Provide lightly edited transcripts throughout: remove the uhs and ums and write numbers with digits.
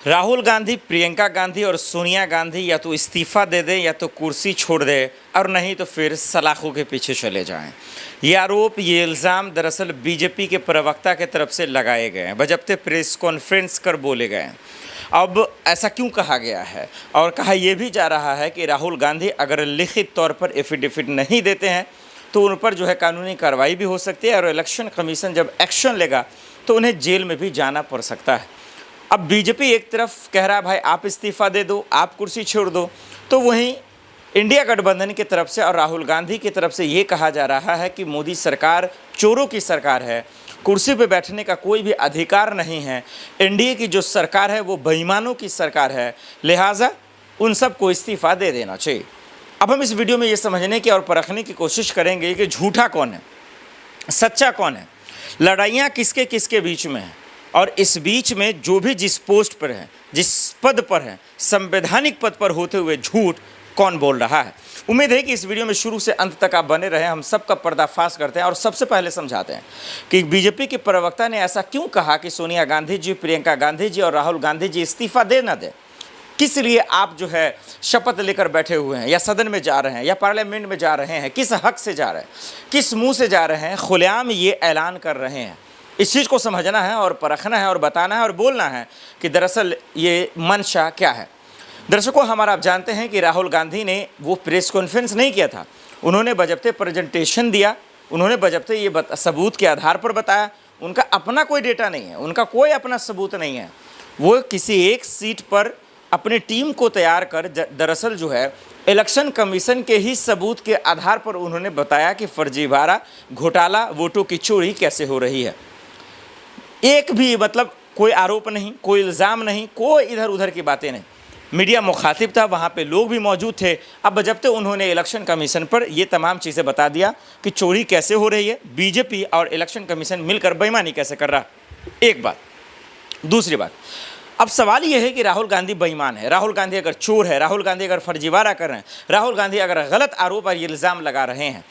राहुल गांधी, प्रियंका गांधी और सोनिया गांधी या तो इस्तीफ़ा दे दें या तो कुर्सी छोड़ दें और नहीं तो फिर सलाखों के पीछे चले जाएं। ये आरोप, ये इल्ज़ाम दरअसल बीजेपी के प्रवक्ता के तरफ से लगाए गए हैं, बजब्ते प्रेस कॉन्फ्रेंस कर बोले गए हैं। अब ऐसा क्यों कहा गया है? और कहा यह भी जा रहा है कि राहुल गांधी अगर लिखित तौर पर एफिडेविट नहीं देते हैं तो उन पर जो है कानूनी कार्रवाई भी हो सकती है और इलेक्शन कमीशन जब एक्शन लेगा तो उन्हें जेल में भी जाना पड़ सकता है। अब बीजेपी एक तरफ कह रहा है भाई आप इस्तीफ़ा दे दो, आप कुर्सी छोड़ दो, तो वहीं इंडिया गठबंधन की तरफ से और राहुल गांधी की तरफ से ये कहा जा रहा है कि मोदी सरकार चोरों की सरकार है, कुर्सी पे बैठने का कोई भी अधिकार नहीं है, एनडीए की जो सरकार है वो बेईमानों की सरकार है, लिहाजा उन सबको इस्तीफ़ा दे देना चाहिए। अब हम इस वीडियो में ये समझने की और परखने की कोशिश करेंगे कि झूठा कौन है, सच्चा कौन है, लड़ाइयाँ किसके किसके बीच में हैं और इस बीच में जो भी जिस पोस्ट पर है, जिस पद पर है, संवैधानिक पद पर होते हुए झूठ कौन बोल रहा है। उम्मीद है कि इस वीडियो में शुरू से अंत तक आप बने रहें। हम सबका पर्दाफाश करते हैं और सबसे पहले समझाते हैं कि बीजेपी के प्रवक्ता ने ऐसा क्यों कहा कि सोनिया गांधी जी, प्रियंका गांधी जी और राहुल गांधी जी इस्तीफ़ा दे ना दें। किस लिए आप जो है शपथ लेकर बैठे हुए हैं या सदन में जा रहे हैं या पार्लियामेंट में जा रहे हैं, किस हक से जा रहे हैं, किस मुंह से जा रहे हैं, खुलेआम ये ऐलान कर रहे हैं। इस चीज़ को समझना है और परखना है और बताना है और बोलना है कि दरअसल ये मंशा क्या है। दर्शकों, हमारा आप जानते हैं कि राहुल गांधी ने वो प्रेस कॉन्फ्रेंस नहीं किया था, उन्होंने बजब्ते प्रेजेंटेशन दिया, उन्होंने बजब्ते ये सबूत के आधार पर बताया। उनका अपना कोई डेटा नहीं है, उनका कोई अपना सबूत नहीं है। वो किसी एक सीट पर अपनी टीम को तैयार कर दरअसल जो है इलेक्शन कमीशन के ही सबूत के आधार पर उन्होंने बताया कि फर्जीवाड़ा, घोटाला, वोटों की चोरी कैसे हो रही है। एक भी मतलब कोई आरोप नहीं, कोई इल्ज़ाम नहीं, कोई इधर उधर की बातें नहीं। मीडिया मुखातिब था, वहाँ पे लोग भी मौजूद थे। अब बजब्ते उन्होंने इलेक्शन कमीशन पर ये तमाम चीज़ें बता दिया कि चोरी कैसे हो रही है, बीजेपी और इलेक्शन कमीशन मिलकर बेईमानी कैसे कर रहा। एक बात। दूसरी बात, अब सवाल ये है कि राहुल गांधी बेईमान है, राहुल गांधी अगर चोर है, राहुल गांधी अगर फर्जीवाड़ा कर रहे हैं, राहुल गांधी अगर गलत आरोप और इल्ज़ाम लगा रहे हैं,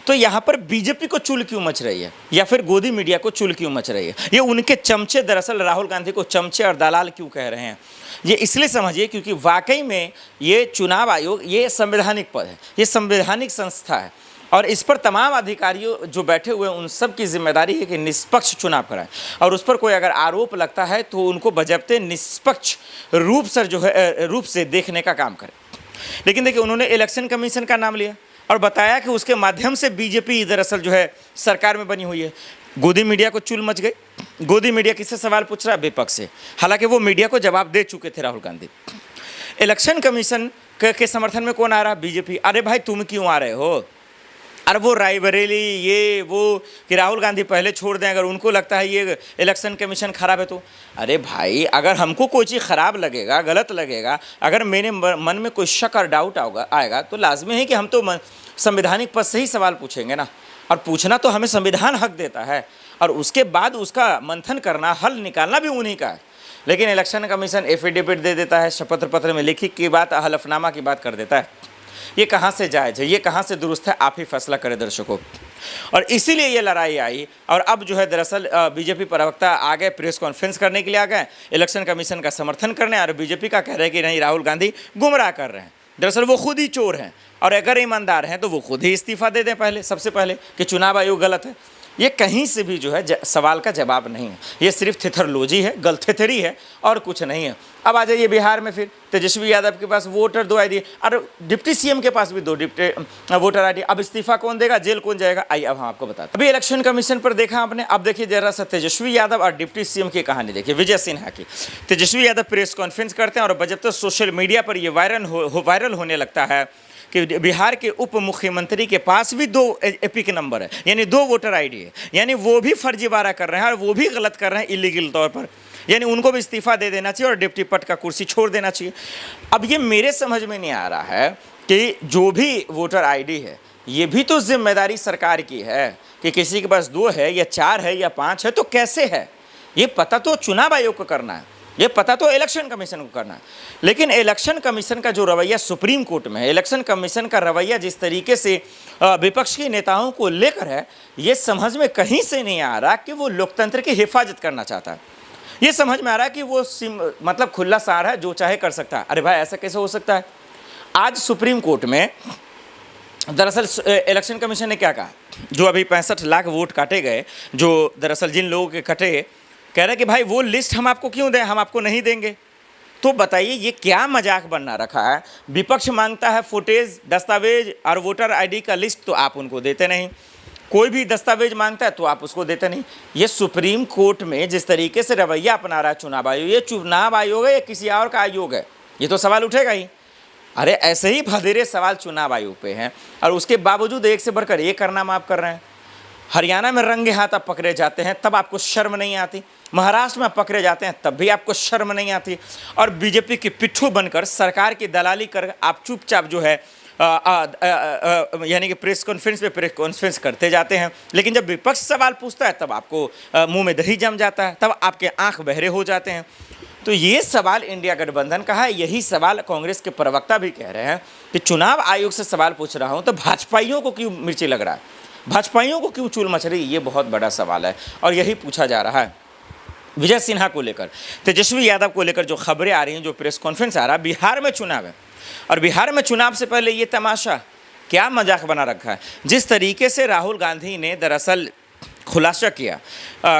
तो यहाँ पर बीजेपी को चुल क्यों मच रही है या फिर गोदी मीडिया को चुल क्यों मच रही है? ये उनके चमचे दरअसल राहुल गांधी को चमचे और दलाल क्यों कह रहे हैं? ये इसलिए समझिए क्योंकि वाकई में ये चुनाव आयोग ये संवैधानिक पद है, ये संवैधानिक संस्था है और इस पर तमाम अधिकारियों जो बैठे हुए हैं उन सब की जिम्मेदारी है कि निष्पक्ष चुनाव कराएं और उस पर कोई अगर आरोप लगता है तो उनको बजब्ते निष्पक्ष रूप से देखने का काम करें। लेकिन देखिए, उन्होंने इलेक्शन कमीशन का नाम लिया और बताया कि उसके माध्यम से बीजेपी दरअसल जो है सरकार में बनी हुई है। गोदी मीडिया को चुल मच गई। गोदी मीडिया किससे सवाल पूछ रहा है? विपक्ष से। हालांकि वो मीडिया को जवाब दे चुके थे राहुल गांधी। इलेक्शन कमीशन के समर्थन में कौन आ रहा? बीजेपी। अरे भाई तुम क्यों आ रहे हो? अरे वो रायबरेली, ये वो कि राहुल गांधी पहले छोड़ दें अगर उनको लगता है ये इलेक्शन कमीशन ख़राब है तो। अरे भाई, अगर हमको कोई चीज़ ख़राब लगेगा, गलत लगेगा, अगर मेरे मन में कोई शक और डाउट आएगा तो लाजमी है कि हम तो संवैधानिक पद से ही सवाल पूछेंगे ना। और पूछना तो हमें संविधान हक देता है और उसके बाद उसका मंथन करना, हल निकालना भी उन्हीं का है। लेकिन इलेक्शन कमीशन एफिडेविट दे देता है, शपथ पत्र में लिखित की बात, हलफनामा की बात कर देता है। ये कहाँ से जायज़ है, ये कहाँ से दुरुस्त है, आप ही फैसला करें दर्शकों। और इसीलिए ये लड़ाई आई और अब जो है दरअसल बीजेपी प्रवक्ता आ गए, प्रेस कॉन्फ्रेंस करने के लिए आ गए, इलेक्शन कमीशन का समर्थन करने, और बीजेपी का कह रहे हैं कि नहीं, राहुल गांधी गुमराह कर रहे हैं, दरअसल वो खुद ही चोर हैं और अगर ईमानदार हैं तो वो खुद ही इस्तीफ़ा दे दें पहले, सबसे पहले, कि चुनाव आयोग गलत है। ये कहीं से भी जो है सवाल का जवाब नहीं है, ये सिर्फ थिथरलोजी है, गलथेथरी है और कुछ नहीं है। अब आ जाइए बिहार में, फिर तेजस्वी यादव के पास वोटर 2 ID और डिप्टी सीएम के पास भी 2 वोटर ID। अब इस्तीफा कौन देगा, जेल कौन जाएगा? आइए अब हम आपको बताते हैं। अभी इलेक्शन कमीशन पर देखा आपने, अब देखिए जरा सा तेजस्वी यादव और डिप्टी सीएम की कहानी देखिए, विजय सिन्हा की। तेजस्वी यादव प्रेस कॉन्फ्रेंस करते हैं और बजब्ते सोशल मीडिया पर ये वायरल होने लगता है कि बिहार के उप मुख्यमंत्री के पास भी 2 एपिक नंबर है, यानी 2 वोटर ID है, यानी वो भी फर्जीवाड़ा कर रहे हैं और वो भी गलत कर रहे हैं इलीगल तौर पर, यानी उनको भी इस्तीफ़ा दे देना चाहिए और डिप्टी पद का कुर्सी छोड़ देना चाहिए। अब ये मेरे समझ में नहीं आ रहा है कि जो भी वोटर ID है ये भी तो जिम्मेदारी सरकार की है कि किसी के पास 2 है या 4 है या 5 है तो कैसे है, ये पता तो चुनाव आयोग को करना है, ये पता तो इलेक्शन कमीशन को करना है। लेकिन इलेक्शन कमीशन का जो रवैया सुप्रीम कोर्ट में है, इलेक्शन कमीशन का रवैया जिस तरीके से विपक्ष के नेताओं को लेकर है, ये समझ में कहीं से नहीं आ रहा कि वो लोकतंत्र की हिफाजत करना चाहता है। ये समझ में आ रहा है कि वो मतलब खुला सार है, जो चाहे कर सकता है। अरे भाई ऐसा कैसे हो सकता है? आज सुप्रीम कोर्ट में दरअसल इलेक्शन कमीशन ने क्या कहा, जो अभी 65 लाख वोट काटे गए, जो दरअसल जिन लोगों के कटे, कह रहे कि भाई वो लिस्ट हम आपको क्यों दें, हम आपको नहीं देंगे। तो बताइए ये क्या मजाक बनना रखा है? विपक्ष मांगता है फुटेज, दस्तावेज और वोटर आईडी का लिस्ट, तो आप उनको देते नहीं। कोई भी दस्तावेज मांगता है तो आप उसको देते नहीं। ये सुप्रीम कोर्ट में जिस तरीके से रवैया अपना रहा है चुनाव आयोग, ये चुनाव आयोग है या किसी और का आयोग है? ये तो सवाल उठेगा ही। अरे ऐसे ही भदेरे सवाल चुनाव आयोग पे हैं और उसके बावजूद एक से बढ़कर एक करना माफ कर रहे हैं। हरियाणा में रंगे हाथ आप पकड़े जाते हैं तब आपको शर्म नहीं आती, महाराष्ट्र में पकड़े जाते हैं तब भी आपको शर्म नहीं आती, और बीजेपी की पिट्ठू बनकर सरकार की दलाली कर आप चुपचाप जो है यानी कि प्रेस कॉन्फ्रेंस करते जाते हैं। लेकिन जब विपक्ष सवाल पूछता है तब आपको मुंह में दही जम जाता है, तब आपके आंख बहरे हो जाते हैं। तो ये सवाल इंडिया गठबंधन का है। यही सवाल कांग्रेस के प्रवक्ता भी कह रहे हैं कि चुनाव आयोग से सवाल पूछ रहा हूँ तो भाजपाइयों को क्यों मिर्ची लग रहा है, भाजपाइयों को क्यों चूल मच रही? ये बहुत बड़ा सवाल है और यही पूछा जा रहा है। विजय सिन्हा को लेकर, तेजस्वी यादव को लेकर जो खबरें आ रही हैं, जो प्रेस कॉन्फ्रेंस आ रहा है, बिहार में चुनाव है और बिहार में चुनाव से पहले ये तमाशा क्या मजाक बना रखा है। जिस तरीके से राहुल गांधी ने दरअसल खुलासा किया,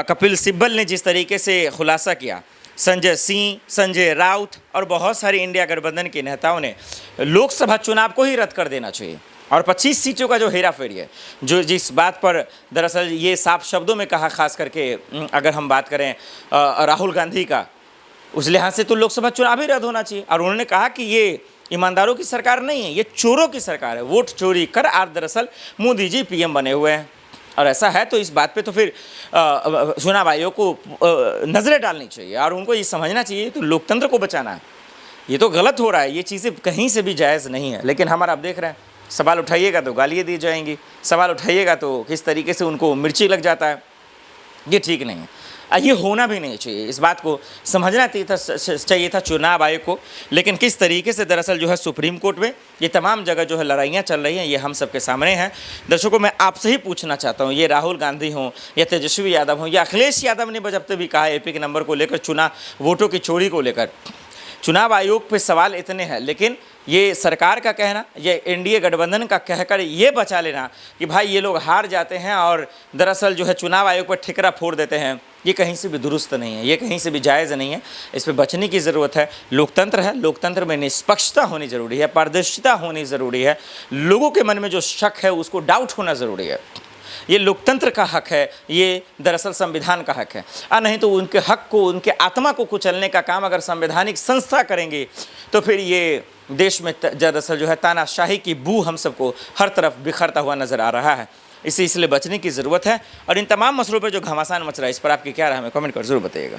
कपिल सिब्बल ने जिस तरीके से खुलासा किया, संजय सिंह, संजय राउत और बहुत सारे इंडिया गठबंधन के नेताओं ने लोकसभा चुनाव को ही रद्द कर देना चाहिए और 25 सीटों का जो हेरा फेरी है, जो जिस बात पर दरअसल ये साफ शब्दों में कहा, खास करके अगर हम बात करें राहुल गांधी का, उस लिहाज से तो लोकसभा चुनाव ही रद्द होना चाहिए। और उन्होंने कहा कि ये ईमानदारों की सरकार नहीं है, ये चोरों की सरकार है, वोट चोरी कर आज दरअसल मोदी जी पीएम बने हुए हैं। और ऐसा है तो इस बात पे तो फिर चुनाव आयोग को नज़रें डालनी चाहिए और उनको ये समझना चाहिए तो लोकतंत्र को बचाना है। ये तो गलत हो रहा है, ये चीज़ें कहीं से भी जायज़ नहीं है। लेकिन हमारा आप देख रहे हैं, सवाल उठाइएगा तो गालियाँ दी जाएंगी, सवाल उठाइएगा तो किस तरीके से उनको मिर्ची लग जाता है। ये ठीक नहीं है, ये होना भी नहीं चाहिए। इस बात को समझना चाहिए था चुनाव आयोग को। लेकिन किस तरीके से दरअसल जो है सुप्रीम कोर्ट में ये तमाम जगह जो है लड़ाइयाँ चल रही हैं, ये हम सबके सामने हैं। दर्शकों, मैं आपसे ही पूछना चाहता हूँ, ये राहुल गांधी हों या तेजस्वी यादव हों या अखिलेश यादव ने बजबते भी कहा एपी के नंबर को लेकर, चुनाव वोटों की चोरी को लेकर, चुनाव आयोग पे सवाल इतने हैं, लेकिन ये सरकार का कहना, ये एनडीए गठबंधन का कहकर ये बचा लेना कि भाई ये लोग हार जाते हैं और दरअसल जो है चुनाव आयोग पर ठिकरा फोड़ देते हैं, ये कहीं से भी दुरुस्त नहीं है, ये कहीं से भी जायज़ नहीं है। इस पर बचने की ज़रूरत है। लोकतंत्र है, लोकतंत्र में निष्पक्षता होनी ज़रूरी है, पारदर्शिता होनी ज़रूरी है, लोगों के मन में जो शक है उसको डाउट होना ज़रूरी है। ये लोकतंत्र का हक है, ये दरअसल संविधान का हक है। नहीं तो उनके हक को, उनके आत्मा को कुचलने का काम अगर संवैधानिक संस्था करेंगे तो फिर ये देश में दरअसल जो है तानाशाही की बू हम सबको हर तरफ बिखरता हुआ नज़र आ रहा है। इसलिए बचने की ज़रूरत है। और इन तमाम मसलों पर जो घमासान मच रहा है, इस पर आपकी क्या राय है, हमें कमेंट कर जरूर बताइएगा।